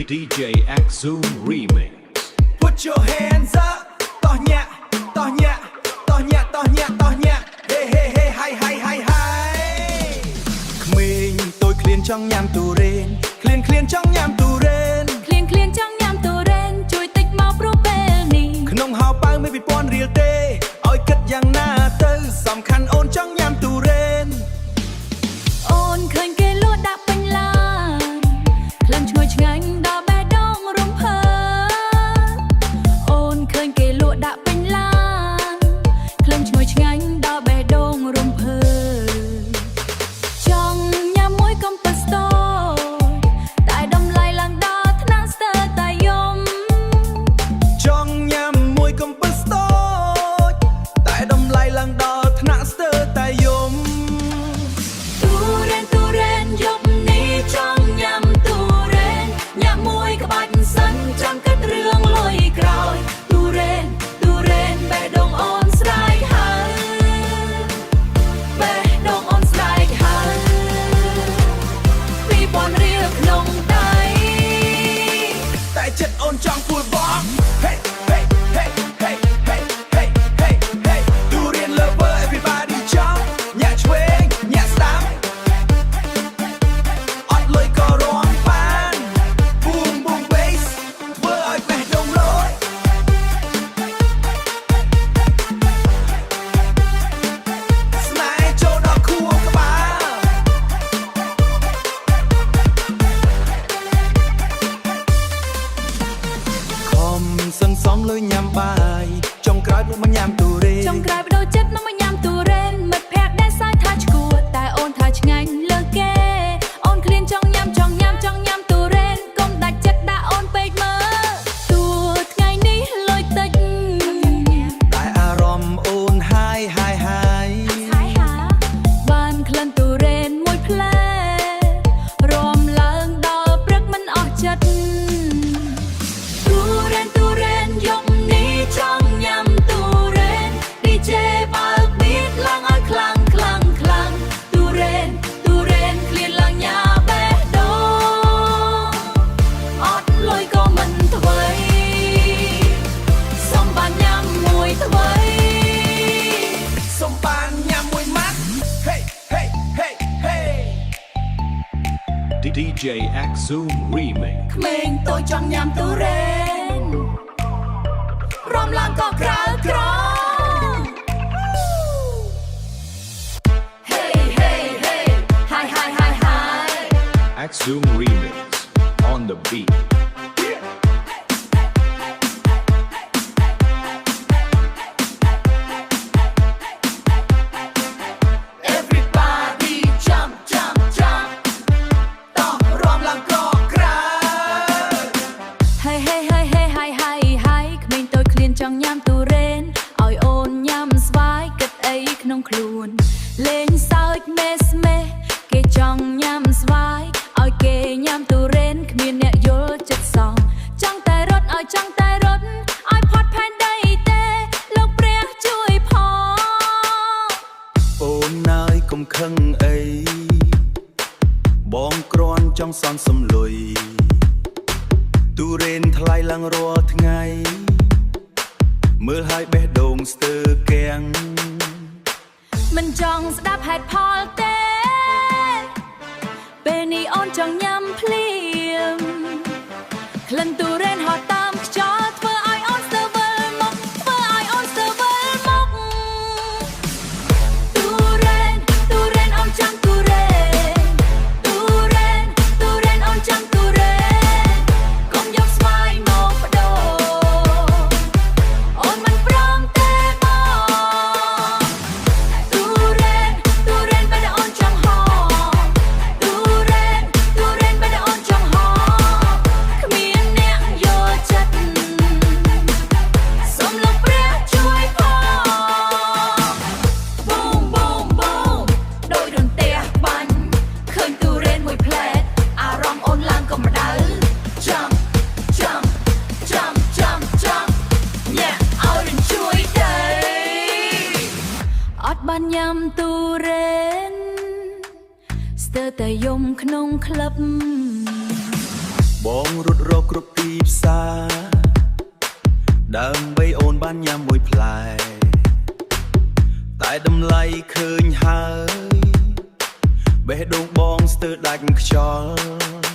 DJ X Zoom Remix. Put your hands up, toh nhẹ, toh nhẹ, toh nhẹ, toh nhẹ, toh nhẹ. Hey hey hey, hay hay hay hay. Mình tôi clean trong nhám tù rên, clean clean trong nhám tù rên, clean clean trong nhám tù rên, chui tích mau pro penny. ក្នុងហោប៉ៅមិនពិពណ៌រៀលទេឲ្យគិតយ៉ាងណាទៅសំខាន់អូនចង់ញ៉ាំទូរេន អូនឃើញគេលក់ដាក់ពេញឡានក្លិនឈ្ងុយឆ្ងាញ់ដល់បេះដូងរំភើអូនឃើញគេលក់ដាក់ពេញឡានក្លិនឈ្ងុយឆ្ងាញ់ដល់បេះដូងរំភើចង់ញ៉ាំមួយកុំប៉ាស្តូតែតម្លៃឡើងដល់ថ្នាក់ស្ទើរតែយំ ចង់ញ៉ាំមួយកុំពិតស្ទើរតែតម្លៃឡើងដល់ថ្នាក់ស្ទើរតែយំ ទូរេនយប់នេះចង់ញ៉ាំទូរេនញ៉ាំមួយក្បាច់សិនចង់គិតរឿងលុយក្រោយទូរេនបេះដូងអូនស្រែកហើយបេះដូងអូនស្រែកហើយ2000រៀលក្នុងដៃ តែចិត្តអូនចង់ពួលបង Hey hey hey hey hey hey hey hey ទូរៀន lover everybody jump ញាក់ឆ្វេងញាក់ស្ដាំអត់លុយក៏រាំបាន Boom boom bass ធ្វើឲ្យបេះដូងលយស្នេហ៍ចូលដល់ខួរក្បាល ខំសន្សំលុយញ៉ាំបាយចុងក្រោយមកញ៉ាំទូរេន ចុងក្រោយបដូរចិត្តមកញ៉ាំទូរេនមិត្តភក្តិដែលសើចថាឈួតតែអូនថាឆ្ងាញ់លើសគេអូនឃ្លានចង់ញ៉ាំទូរេនកុំដាច់ចិត្តដាក់អូនពេកមើលទោះថ្ងៃនេះលុយតិច តែអារម្មណ៍អូនហាយហាយហាយ បានក្លិនទូរេនមួយផ្លែរំឡើងដល់ព្រឹកមិនអស់ចិត្តទូរេនយប់នេះចង់ញ៉ាំទូរេន DJ បើកប៊ីតឡើងឲ្យខ្លាំងទូរេនឃ្លានឡើងញ៉ាបេះដូងអត់លុយក៏មិនថ្មីសុំបានញ៉ាំមួយថ្មី សុំបានញ៉ាំមួយម៉ាត់ Hey hey hey hey DJ X Zoom Remix. ក្មេងតូចចង់ញ៉ាំទូរេនរំឡើងក៏ក្រើក្រង Hey hey hey hi hi hi hi X Zoom Remix on the beat. Everybody jump jump jump តោះរាំឡើងក៏ក្រៅ Hey hey hey hey hi hi hi ក្មេងតូចឃ្លានចង់ញ៉ាំទូរេនឲ្យអូនញ៉ាំស្វាយគិតអីក្នុងខ្លួនលេងសើចមេស្មេគេចង់ញ៉ាំស្វាយឲ្យគេញ៉ាំទូរេនគ្មានអ្នកយល់ចិត្តសងចង់តែរត់ឲ្យផុតផែនដីទេលោកព្រះជួយផង អូនណាយកុំខឹងអីបងគ្រាន់ចង់សន្សំលុយទូរេនថ្លៃឡើងរាល់ថ្ងៃ មើលឲ្យបេះដូងស្ទើរគាំង មិនចង់ស្ដាប់ហេតុផលទេពេលនេះអូនចង់ញ៉ាំភ្លាមក្លិនទូរេនហត់តាមខ្យល់ធ្វើឲ្យអូនស្ទើរវិលមកទូរេនអូនចង់ទូរេនទូរេនអូនចង់ទូរេនកុំយកស្វាយមកបដូរអូនមិនព្រមទេបងទូរេនបែរអូនចង់ហោទូរេនបែរអូនចង់ហោគ្មានអ្នកយល់ចិត្តសូមលោកព្រះជួយផង Boom boom boom ដោយរន្ទះបាញ់ឃើញទូរេនមួយផ្លែតអារម្មណ៍អូនឡើងក៏ម្ដៅ Jump jump jump jump jump ញ៉ាឲ្យរញជួយទៅអត់បានញ៉ាំទូរេនស្ទើរតែយំក្នុងក្លឹប បងរត់រកគ្រប់ទីផ្សារដើម្បីអូនបានញ៉ាំមួយផ្លែតែតម្លៃឃើញហើយបេះដូងបងស្ទើរដាច់ខ្យល់